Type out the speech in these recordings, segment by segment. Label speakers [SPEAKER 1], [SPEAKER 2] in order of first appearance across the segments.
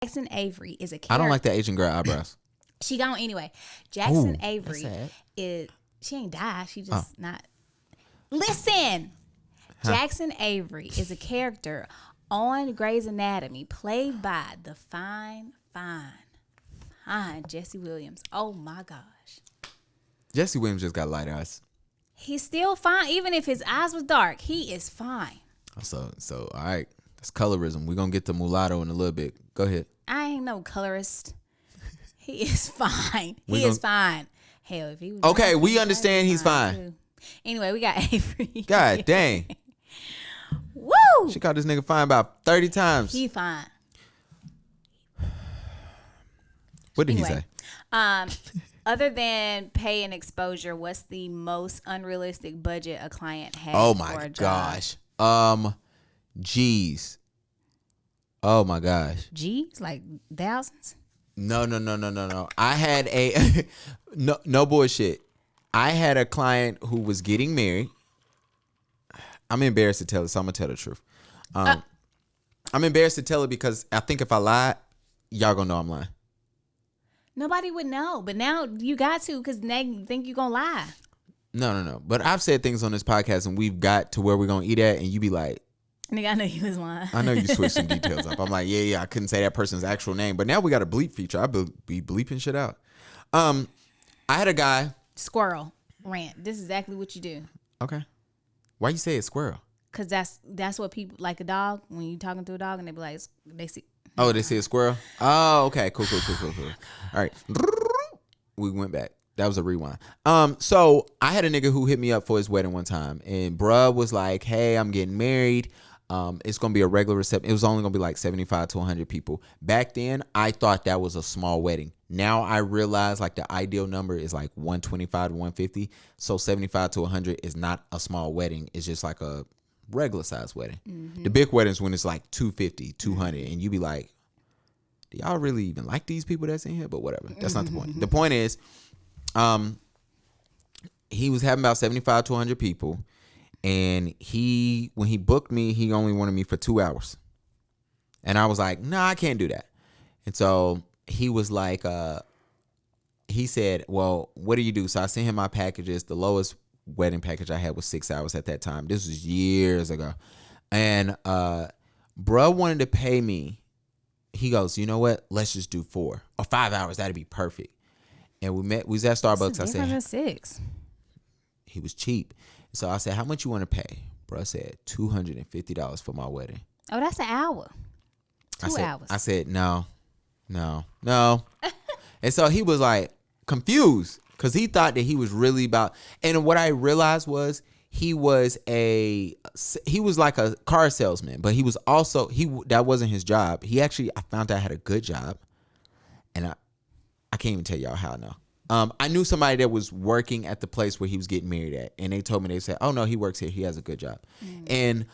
[SPEAKER 1] Jackson Avery is a character.
[SPEAKER 2] I don't like that Asian girl eyebrows.
[SPEAKER 1] She gone anyway. Jackson
[SPEAKER 2] Ooh,
[SPEAKER 1] Avery
[SPEAKER 2] that's sad.
[SPEAKER 1] she ain't died. She just not. Listen, Jackson Avery is a character on Grey's Anatomy played by the fine Jesse Williams. Oh my gosh.
[SPEAKER 2] Jesse Williams just got light eyes.
[SPEAKER 1] He's still fine. Even if his eyes was dark, he is fine.
[SPEAKER 2] So all right. That's colorism. We're going to get to mulatto in a little bit. Go ahead.
[SPEAKER 1] I ain't no colorist. He is fine. He is fine. Hell, if he was
[SPEAKER 2] okay, we understand he's fine.
[SPEAKER 1] Too. Anyway, we got Avery.
[SPEAKER 2] God dang.
[SPEAKER 1] Woo!
[SPEAKER 2] She called this nigga fine about 30 times.
[SPEAKER 1] He fine.
[SPEAKER 2] What did he say?
[SPEAKER 1] Other than pay and exposure, what's the most unrealistic budget a client has?
[SPEAKER 2] Oh
[SPEAKER 1] for
[SPEAKER 2] my
[SPEAKER 1] a job?
[SPEAKER 2] gosh. G's. Oh my gosh.
[SPEAKER 1] G's? Like thousands?
[SPEAKER 2] No. I had a no bullshit. I had a client who was getting married. I'm embarrassed to tell it, so I'm gonna tell the truth. I'm embarrassed to tell it because I think if I lie, y'all gonna know I'm lying.
[SPEAKER 1] Nobody would know, but now you got to because they think you gonna lie.
[SPEAKER 2] No. But I've said things on this podcast and we've got to where we're gonna eat at, and you be like,
[SPEAKER 1] nigga, I know you was lying.
[SPEAKER 2] I know you switched some details up. I'm like, yeah, I couldn't say that person's actual name, but now we got a bleep feature. I be bleeping shit out. I had a guy.
[SPEAKER 1] Squirrel rant. This is exactly what you do.
[SPEAKER 2] Okay. Why you say it's squirrel?
[SPEAKER 1] Cause that's what people like a dog when you talking to a dog and they be like they see.
[SPEAKER 2] Oh, they say a squirrel. Oh, okay, cool. All right, we went back. That was a rewind. So I had a nigga who hit me up for his wedding one time, and bruh was like, "Hey, I'm getting married. It's gonna be a regular reception. It was only gonna be like 75 to 100 people. Back then, I thought that was a small wedding. Now I realize like the ideal number is like 125 to 150. So 75 to 100 is not a small wedding. It's just like a regular size wedding. Mm-hmm. The big weddings when it's like 250, 200, and you be like, do y'all really even like these people that's in here? But whatever. That's not the point. The point is, he was having about 75 to 100 people. And when he booked me, he only wanted me for 2 hours. And I was like, no, I can't do that. And so he was like, he said, well, what do you do? So I sent him my packages. The lowest wedding package I had was 6 hours at that time. This was years ago. And bruh wanted to pay me. He goes, you know what? Let's just do 4 or 5 hours. That'd be perfect. And we was at Starbucks. I said,
[SPEAKER 1] 6.
[SPEAKER 2] He was cheap. So I said, how much you want to pay? Bro said $250 for my wedding.
[SPEAKER 1] Oh, that's an hour. 2 hours.
[SPEAKER 2] I said, no. And so he was like confused because he thought that he was really about, and what I realized was he was like a car salesman, but he was also, that wasn't his job. He actually, I found out had a good job, and I can't even tell y'all how I know. I knew somebody that was working at the place where he was getting married at, and they told me, they said, oh no, he works here. He has a good job. And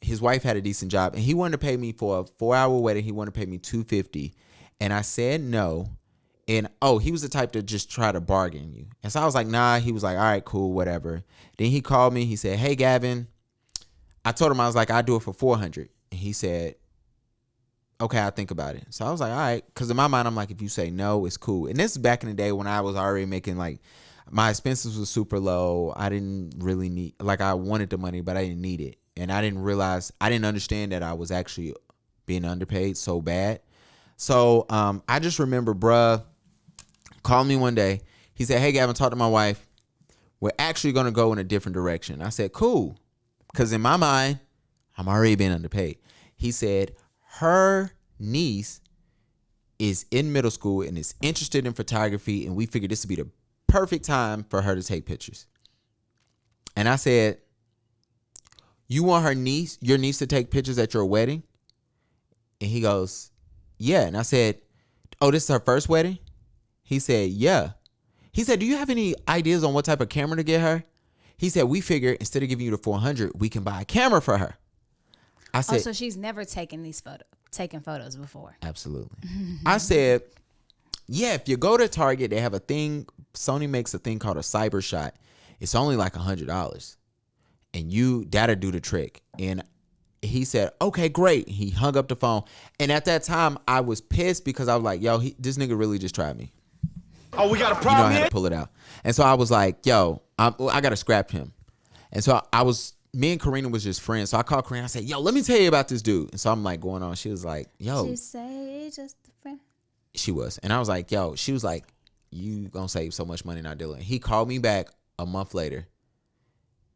[SPEAKER 2] his wife had a decent job, and he wanted to pay me for a 4-hour wedding. He wanted to pay me $250, and I said no. And he was the type to just try to bargain you. And so I was like, nah. He was like, all right, cool, whatever. Then he called me. He said, hey, Gavin. I told him, I was like, I'll do it for $400. And he said, okay, I'll think about it. So I was like, all right. Because in my mind, I'm like, if you say no, it's cool. And this is back in the day when I was already making, like, my expenses was super low. I didn't really need, like, I wanted the money, but I didn't need it. And I didn't understand that I was actually being underpaid so bad. So I just remember bruh called me one day. He said, hey, Gavin, talk to my wife. We're actually going to go in a different direction. I said, cool. Because in my mind, I'm already being underpaid. He said, her niece is in middle school and is interested in photography, and we figured this would be the perfect time for her to take pictures. And I said, you want your niece to take pictures at your wedding? And he goes, yeah. And I said, oh, this is her first wedding? He said, yeah. He said, do you have any ideas on what type of camera to get her? He said, we figured instead of giving you the $400, we can buy a camera for her. I said,
[SPEAKER 1] so she's never taken photos before.
[SPEAKER 2] Absolutely. I said, yeah, if you go to Target, they have a thing. Sony makes a thing called a cyber shot. It's only like $100. And that'll do the trick. And he said, okay, great. He hung up the phone. And at that time, I was pissed because I was like, yo, this nigga really just tried me.
[SPEAKER 3] Oh, we got a problem
[SPEAKER 2] I
[SPEAKER 3] here?
[SPEAKER 2] had to pull it out. And so I was like, yo, I got to scrap him. And so me and Karina was just friends. So I called Karina. I said, yo, let me tell you about this dude. And so I'm like going on. She was like, yo.
[SPEAKER 1] She say just a friend.
[SPEAKER 2] She was. And I was like, yo, she was like, you gonna save so much money not dealing. He called me back a month later.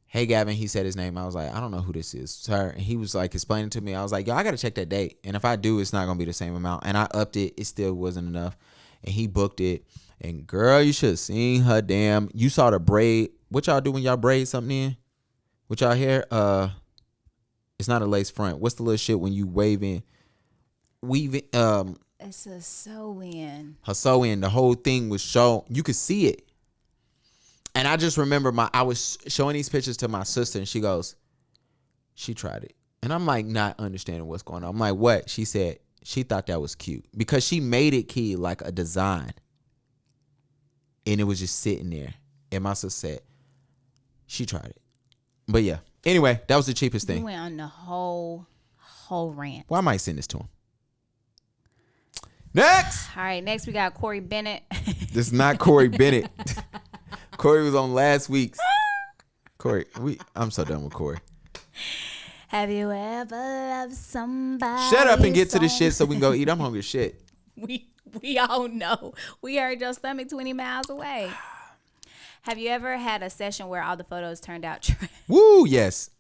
[SPEAKER 2] Hey, Gavin, he said his name. I was like, I don't know who this is, sir. And he was like explaining to me. I was like, yo, I got to check that date. And if I do, it's not going to be the same amount. And I upped it. It still wasn't enough. And he booked it. And girl, you should have seen her damn. You saw the braid. What y'all do when y'all braid something in? What y'all hair? It's not a lace front. What's the little shit when you weave in?
[SPEAKER 1] It's a sew-in.
[SPEAKER 2] Her sew-in. The whole thing was shown. You could see it. And I just remember I was showing these pictures to my sister, and she goes, she tried it. And I'm like not understanding what's going on. I'm like, what? She said she thought that was cute because she made it key like a design. And it was just sitting there. And my sister said, she tried it. But yeah. Anyway, that was the cheapest thing.
[SPEAKER 1] We went on the whole rant.
[SPEAKER 2] Well, I might send this to him. Next.
[SPEAKER 1] All right, next we got Corey Bennett.
[SPEAKER 2] This is not Corey Bennett. Corey was on last week's. Corey, I'm so done with Corey.
[SPEAKER 1] Have you ever loved somebody?
[SPEAKER 2] Shut up and get to the shit so we can go eat. I'm hungry as shit.
[SPEAKER 1] We all know. We heard your stomach 20 miles away. Have you ever had a session where all the photos turned out trash?
[SPEAKER 2] Woo, yes.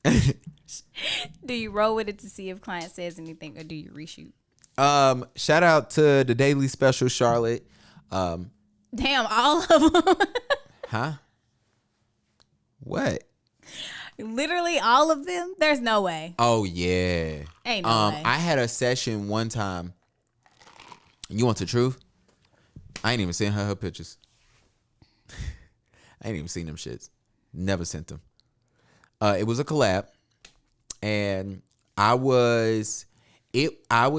[SPEAKER 1] Do you roll with it to see if client says anything, or do you reshoot?
[SPEAKER 2] Shout out to the Daily Special Charlotte.
[SPEAKER 1] Damn, all of them.
[SPEAKER 2] Huh? What?
[SPEAKER 1] Literally all of them? There's no way.
[SPEAKER 2] Oh yeah.
[SPEAKER 1] Ain't no way.
[SPEAKER 2] I had a session one time. You want the truth? I ain't even seen her pictures. I ain't even seen them shits. Never sent them. It was a collab, and I was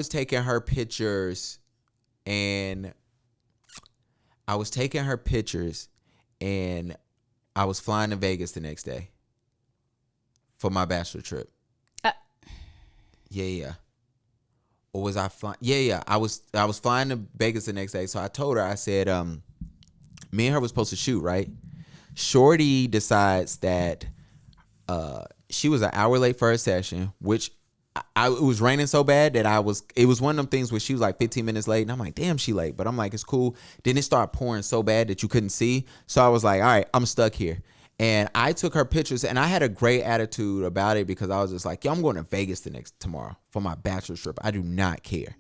[SPEAKER 2] taking her pictures, and I was flying to Vegas the next day for my bachelor trip. Yeah. Or was I flying? Yeah. I was flying to Vegas the next day. So I told her, I said, me and her was supposed to shoot, right? Shorty decides that she was an hour late for her session, which it was raining so bad that it was one of them things where she was like 15 minutes late, and I'm like, damn, she late. But I'm like, it's cool. Then it started pouring so bad that you couldn't see. So I was like, all right, I'm stuck here. And I took her pictures, and I had a great attitude about it because I was just like, yo, I'm going to Vegas tomorrow for my bachelor trip. I do not care.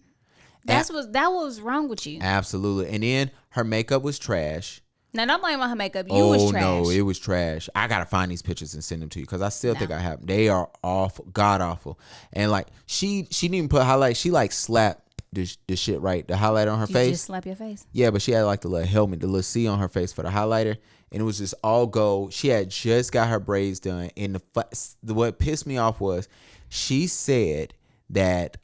[SPEAKER 1] That was wrong with you.
[SPEAKER 2] Absolutely. And then her makeup was trash.
[SPEAKER 1] Now, don't blame on her makeup. You was trash.
[SPEAKER 2] Oh, no, it was trash. I got to find these pictures and send them to you because I still think I have them. They are awful, god awful. And like, she didn't even put highlight. She like slapped this shit right, the highlight on her face.
[SPEAKER 1] You just slap your face?
[SPEAKER 2] Yeah, but she had like the little helmet, the little C on her face for the highlighter. And it was just all gold. She had just got her braids done. And what pissed me off was she said that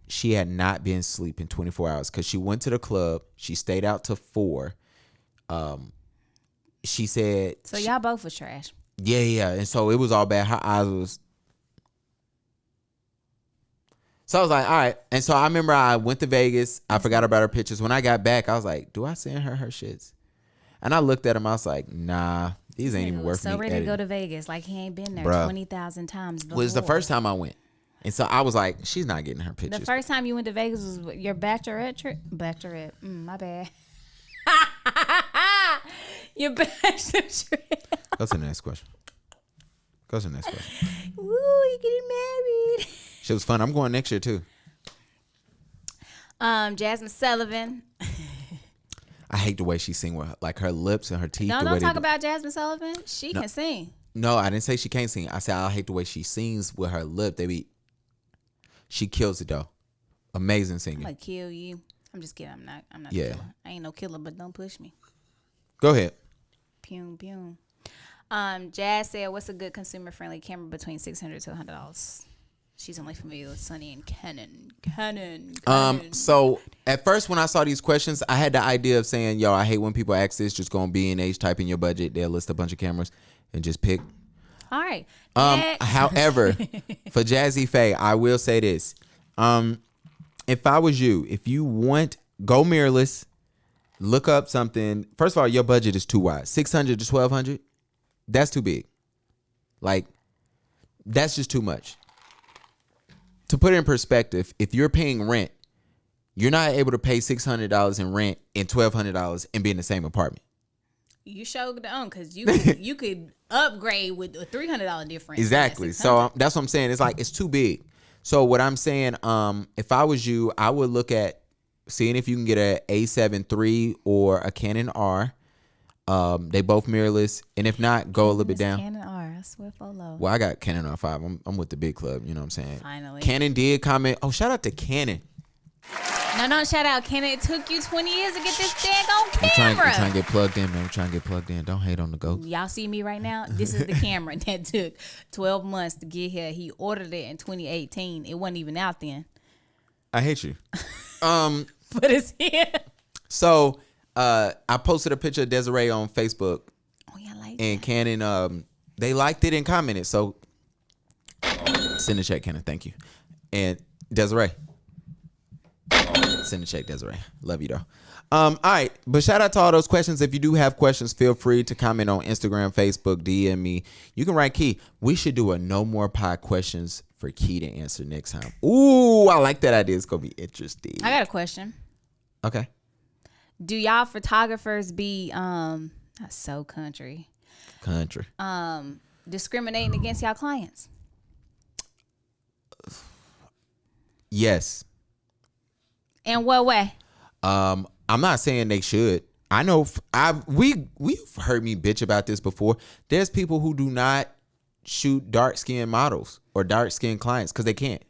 [SPEAKER 2] she had not been sleeping 24 hours because she went to the club. She stayed out till 4. She said.
[SPEAKER 1] So y'all both was trash.
[SPEAKER 2] Yeah. And so it was all bad. Her eyes was. So I was like, all right. And so I remember I went to Vegas. I forgot about her pictures. When I got back, I was like, do I send her shits? And I looked at him. I was like, nah, these ain't even worth me.
[SPEAKER 1] So ready
[SPEAKER 2] editing.
[SPEAKER 1] to go to Vegas like he ain't been there 20,000 times before.
[SPEAKER 2] It was the first time I went. And so I was like, she's not getting her pictures.
[SPEAKER 1] The first time you went to Vegas was your bachelorette trip? Bachelorette. My bad. Your bachelor trip.
[SPEAKER 2] Go to the next question.
[SPEAKER 1] Woo, you getting married.
[SPEAKER 2] Shit was fun. I'm going next year too.
[SPEAKER 1] Jasmine Sullivan.
[SPEAKER 2] I hate the way she sing with like her lips and her teeth.
[SPEAKER 1] Don't talk about Jasmine Sullivan. She can sing.
[SPEAKER 2] No, I didn't say she can't sing. I said I hate the way she sings with her lip. She kills it though. Amazing singing.
[SPEAKER 1] I'm gonna kill you. I'm just kidding. I'm not.
[SPEAKER 2] Yeah.
[SPEAKER 1] A killer. I ain't no killer, but don't push me.
[SPEAKER 2] Go ahead.
[SPEAKER 1] Pew pew. Jazz said, "What's a good consumer-friendly camera between $600 to $100?" She's only familiar with Sony and Canon.
[SPEAKER 2] So at first when I saw these questions, I had the idea of saying, yo, I hate when people ask this. Just go on B&H, type in your budget. They'll list a bunch of cameras and just pick.
[SPEAKER 1] All right. Next.
[SPEAKER 2] However, for Jazzy Faye, I will say this. If I was you, if you want, go mirrorless, look up something. First of all, your budget is too wide. 600 to 1200, that's too big. Like, that's just too much. To put it in perspective, if you're paying rent, you're not able to pay $600 in rent and $1,200 and be in the same apartment.
[SPEAKER 1] You showed the because you could upgrade with a $300 difference.
[SPEAKER 2] Exactly. So that's what I'm saying. It's like it's too big. So what I'm saying, if I was you, I would look at seeing if you can get a A7 III or a Canon R. They both mirrorless, and if not, go a little bit down.
[SPEAKER 1] Canon R, I swear for low.
[SPEAKER 2] Well, I got Canon R5. I'm with the big club. You know what I'm saying?
[SPEAKER 1] Finally.
[SPEAKER 2] Canon did comment. Oh, shout out to Canon.
[SPEAKER 1] No, shout out, Canon. It took you 20 years to get this daggone camera.
[SPEAKER 2] I'm trying to get plugged in, man. I'm trying to get plugged in. Don't hate on the goat.
[SPEAKER 1] Y'all see me right now? This is the camera that took 12 months to get here. He ordered it in 2018. It wasn't even out then.
[SPEAKER 2] I hate you.
[SPEAKER 1] But it's here.
[SPEAKER 2] So I posted a picture of Desiree on Facebook.
[SPEAKER 1] Oh, yeah, I like
[SPEAKER 2] and
[SPEAKER 1] that.
[SPEAKER 2] Canon, they liked it and commented. So send a check, Canon. Thank you. And Desiree. Send a check, Desiree. Love you, though. All right. But shout out to all those questions. If you do have questions, feel free to comment on Instagram, Facebook, DM me. You can write Key. We should do a no more pod questions for Key to answer next time. Ooh, I like that idea. It's going to be interesting.
[SPEAKER 1] I got a question.
[SPEAKER 2] Okay.
[SPEAKER 1] Do y'all photographers be, not so country, discriminating against y'all clients?
[SPEAKER 2] Yes.
[SPEAKER 1] In what way?
[SPEAKER 2] I'm not saying they should. I know we've heard me bitch about this before. There's people who do not shoot dark skinned models or dark skinned clients because they can't.